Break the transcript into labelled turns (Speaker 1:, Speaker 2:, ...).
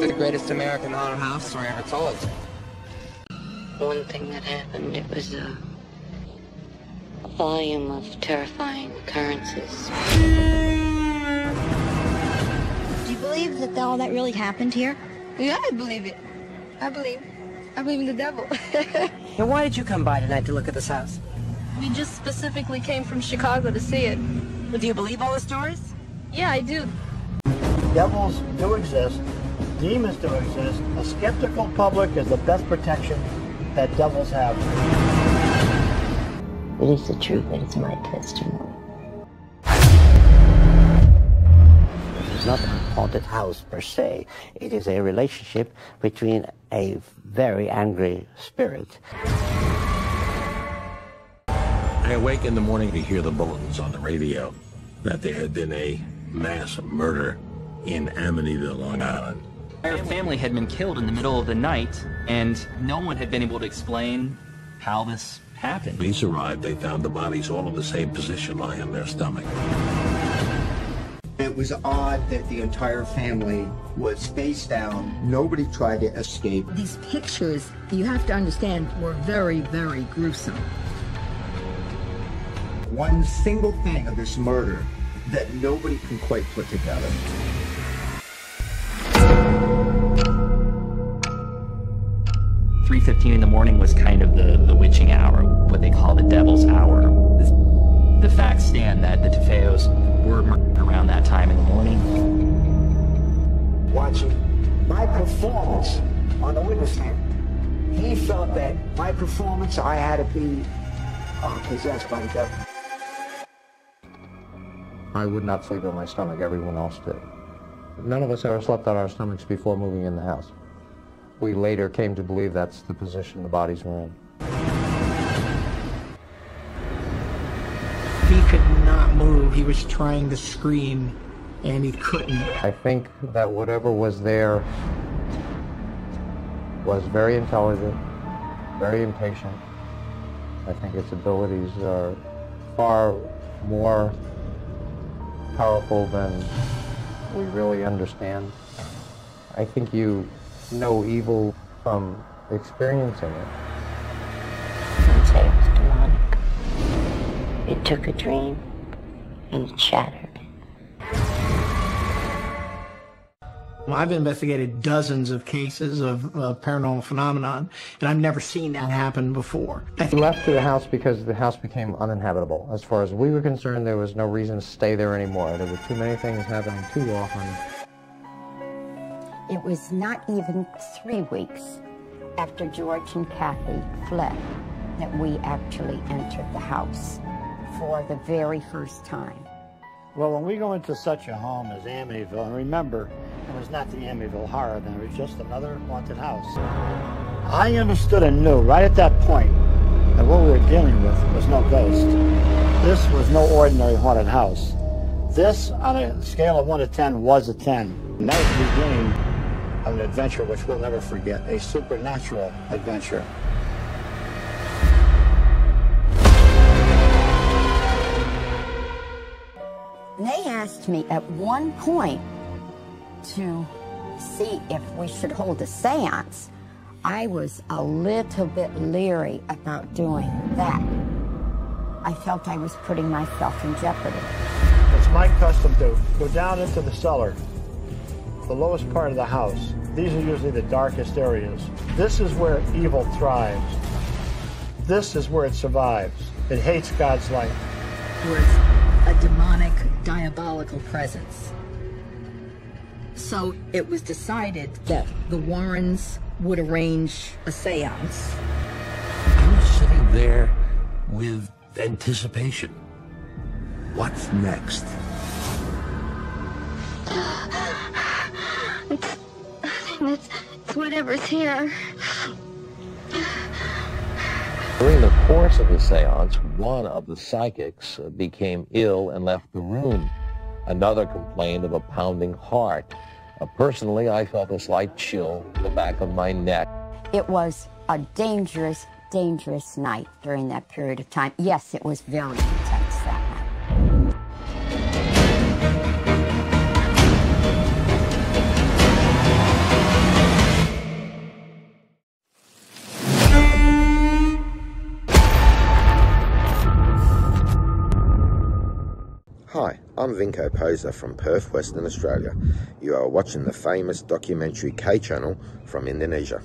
Speaker 1: the greatest American haunted house story ever told.
Speaker 2: One thing that happened, it was a volume of terrifying occurrences.
Speaker 3: Do you believe that all that really happened here?
Speaker 4: Yeah, I believe it. I believe in the devil.
Speaker 5: Now, why did you come by tonight to look at this house?
Speaker 4: We just specifically came from Chicago to see it.
Speaker 5: Well, do you believe all the stories?
Speaker 4: Yeah, I do.
Speaker 6: Devils do exist. Demons do exist. A skeptical public is the best protection that devils have.
Speaker 2: It is the truth, and it's my testimony.
Speaker 7: It's not a haunted house per se. It is a relationship between a very angry spirit.
Speaker 8: I awake in the morning to hear the bulletins on the radio that there had been a mass murder in Amityville, Long Island.
Speaker 9: Our family had been killed in the middle of the night, and no one had been able to explain how this happened.
Speaker 8: Police arrived, they found the bodies all in the same position, lying on their stomach.
Speaker 10: It was odd that the entire family was face down. Nobody tried to escape.
Speaker 11: These pictures, you have to understand, were very, very gruesome.
Speaker 10: One single thing of this murder that nobody can quite put together.
Speaker 9: "3:15 in the morning was kind of the witching hour, what they call the devil's hour. The facts stand that the Tefeos were murdered around that time in the morning.
Speaker 6: Watching my performance on the witness stand, he felt that my performance, I had to be possessed by the devil.
Speaker 12: I would not sleep on my stomach, everyone else did. None of us ever slept on our stomachs before moving in the house. We later came to believe that's the position the bodies were in.
Speaker 5: He could not move. He was trying to scream, and he couldn't.
Speaker 12: I think that whatever was there was very intelligent, very impatient. I think its abilities are far more powerful than we really understand. I think you know evil from experiencing it.
Speaker 2: I'd say it was demonic. It took a dream and it shattered it.
Speaker 5: Well, I've investigated dozens of cases of paranormal phenomenon, and I've never seen that happen before.
Speaker 12: We left the house because the house became uninhabitable. As far as we were concerned, there was no reason to stay there anymore. There were too many things happening too often.
Speaker 3: It was not even 3 weeks after George and Kathy fled that we actually entered the house for the very first time.
Speaker 6: Well, when we go into such a home as Amityville, and remember, it was not the Amityville horror, then it was just another haunted house. I understood and knew right at that point that what we were dealing with was no ghost. This was no ordinary haunted house. This, on a scale of 1 to 10, was a 10. And that was the beginning of an adventure which we'll never forget, a supernatural adventure.
Speaker 3: They asked me at one point to see if we should hold a seance. I was a little bit leery about doing that. I felt I was putting myself in jeopardy.
Speaker 6: It's my custom to go down into the cellar, the lowest part of the house. These are usually the darkest areas. This is where evil thrives. This is where it survives. It hates God's light.
Speaker 11: Was a demonic, diabolical presence. So it was decided that the Warrens would arrange a seance.
Speaker 8: I was sitting there with anticipation. What's next?
Speaker 4: It's whatever's here.
Speaker 13: During the course of the seance, one of the psychics became ill and left the room. Another complained of a pounding heart. Personally, I felt a slight chill in the back of my neck.
Speaker 3: It was a dangerous, dangerous night during that period of time. Yes, it was very intense that night.
Speaker 14: I'm Vinko Poser from Perth, Western Australia. You are watching the famous documentary K channel from Indonesia.